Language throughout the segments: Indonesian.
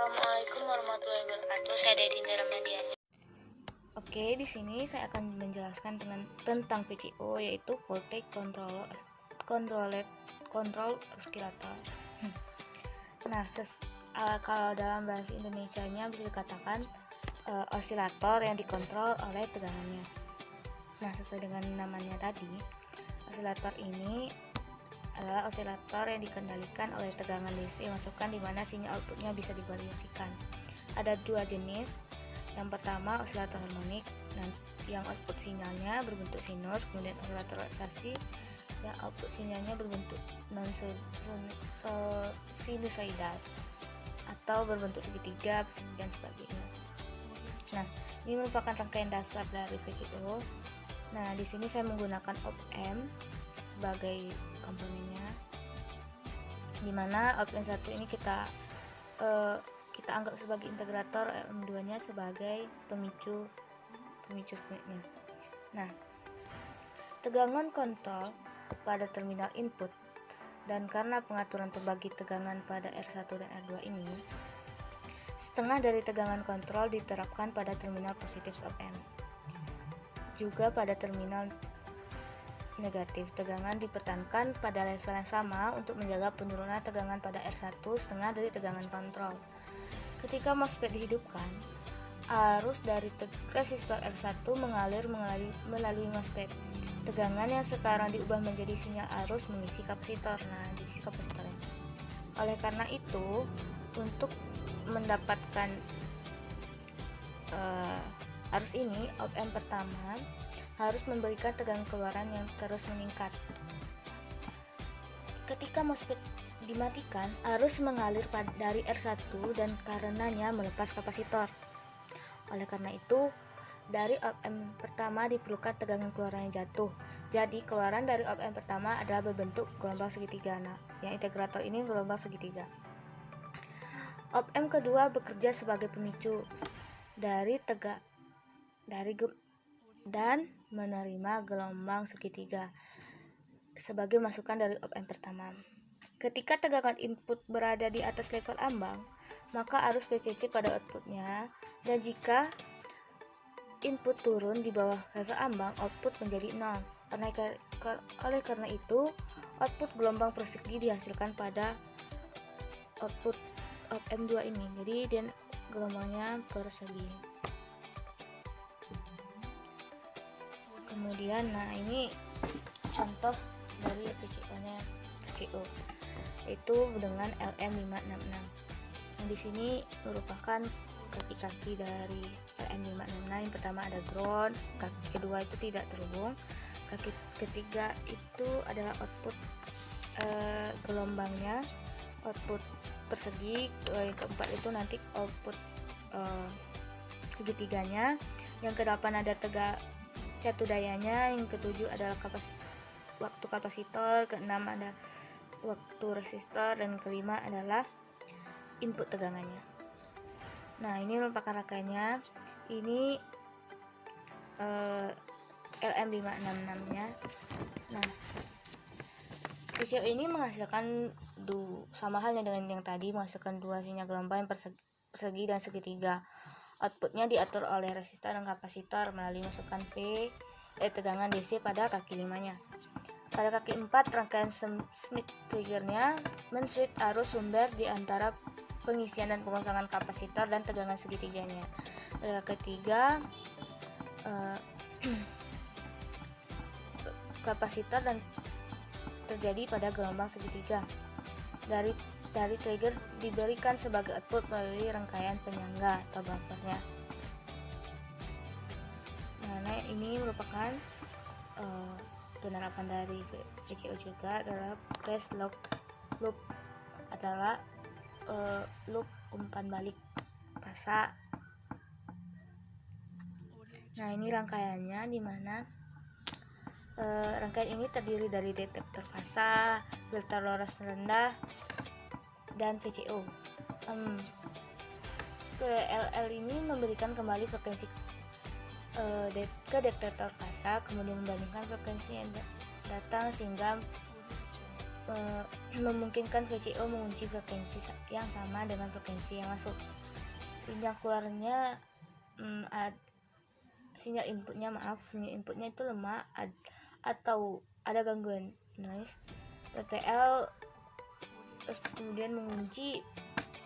Assalamualaikum warahmatullahi wabarakatuh. Saya Dedi Ramadiani. Oke, di sini saya akan menjelaskan tentang VCO, yaitu Voltage Control Oscillator. Nah, kalau dalam bahasa Indonesianya bisa dikatakan osilator yang dikontrol oleh tegangannya. Nah, sesuai dengan namanya tadi, osilator ini adalah osilator yang dikendalikan oleh tegangan DC masukan di mana sinyal outputnya bisa divariasikan. Ada dua jenis. Yang pertama osilator harmonik yang output sinyalnya berbentuk sinus, kemudian osilator relaksasi yang output sinyalnya berbentuk non sinusoidal atau berbentuk segitiga, persegi dan sebagainya. Nah, ini merupakan rangkaian dasar dari VCO. Nah, di sini saya menggunakan op-amp sebagai komponennya, dimana op-amp 1 ini kita anggap sebagai integrator, op-amp 2 nya sebagai pemicu sebenarnya. Nah, tegangan kontrol pada terminal input, dan karena pengaturan terbagi tegangan pada R1 dan R2 ini, setengah dari tegangan kontrol diterapkan pada terminal positif op-amp. Juga pada terminal negatif, tegangan dipertahankan pada level yang sama untuk menjaga penurunan tegangan pada R1 setengah dari tegangan kontrol. Ketika MOSFET dihidupkan, arus dari resistor R1 mengalir melalui MOSFET. Tegangan yang sekarang diubah menjadi sinyal arus mengisi kapasitor. Nah, diisi kapasitornya. Oleh karena itu, untuk mendapatkan arus ini, op-amp pertama harus memberikan tegangan keluaran yang terus meningkat. Ketika MOSFET dimatikan, arus mengalir dari R1 dan karenanya melepas kapasitor. Oleh karena itu, dari op-amp pertama diperlukan tegangan keluaran yang jatuh. Jadi, keluaran dari op-amp pertama adalah berbentuk gelombang segitiga. Nah, yang integrator ini gelombang segitiga. Op-amp kedua bekerja sebagai pemicu dan menerima gelombang segitiga sebagai masukan dari op-amp pertama. Ketika tegangan input berada di atas level ambang, maka arus PCC pada outputnya, dan jika input turun di bawah level ambang, output menjadi 0. Oleh karena itu, output gelombang persegi dihasilkan pada output op-amp 2 ini. Jadi dia gelombangnya persegi. Kemudian, nah ini contoh dari VCO itu dengan LM566. Nah, di sini merupakan kaki-kaki dari LM566. Yang pertama ada ground, kaki kedua itu tidak terhubung, kaki ketiga itu adalah output gelombangnya, output persegi, yang keempat itu nanti output segitiganya, yang kedelapan ada catu dayanya, yang ketujuh adalah waktu kapasitor, keenam ada waktu resistor, dan kelima adalah input tegangannya. Nah, ini merupakan rangkaiannya. Ini LM566 nya. Nah, VCO ini menghasilkan sama halnya dengan yang tadi, menghasilkan dua sinyal gelombang yang persegi dan segitiga. Outputnya diatur oleh resistor dan kapasitor melalui masukan tegangan DC pada kaki 5-nya. Pada kaki 4, rangkaian Smith triggernya men-switch arus sumber di antara pengisian dan pengosongan kapasitor dan tegangan segitiganya. Pada kaki 3, kapasitor dan terjadi pada gelombang segitiga. Dari trigger diberikan sebagai output melalui rangkaian penyangga atau buffernya. Nah, ini merupakan penerapan dari VCO juga adalah phase loop adalah loop umpan balik fasa. Nah, ini rangkaiannya, dimana rangkaian ini terdiri dari detektor fasa, filter loras rendah, dan VCO. PLL ini memberikan kembali frekuensi ke detektor fasa, kemudian membandingkan frekuensi yang datang sehingga memungkinkan VCO mengunci frekuensi yang sama dengan frekuensi yang masuk. Sinyal keluarnya sinyal inputnya itu lemah atau ada gangguan noise, PPL kemudian mengunci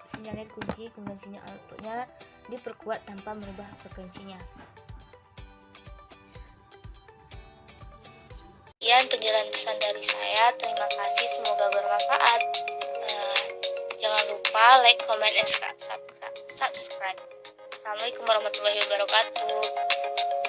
sinyalnya, dikunci, kemudian sinyal outputnya diperkuat tanpa merubah frekuensinya. Sekian penjelasan dari saya, terima kasih, semoga bermanfaat. Jangan lupa like, comment, and subscribe. Assalamualaikum warahmatullahi wabarakatuh.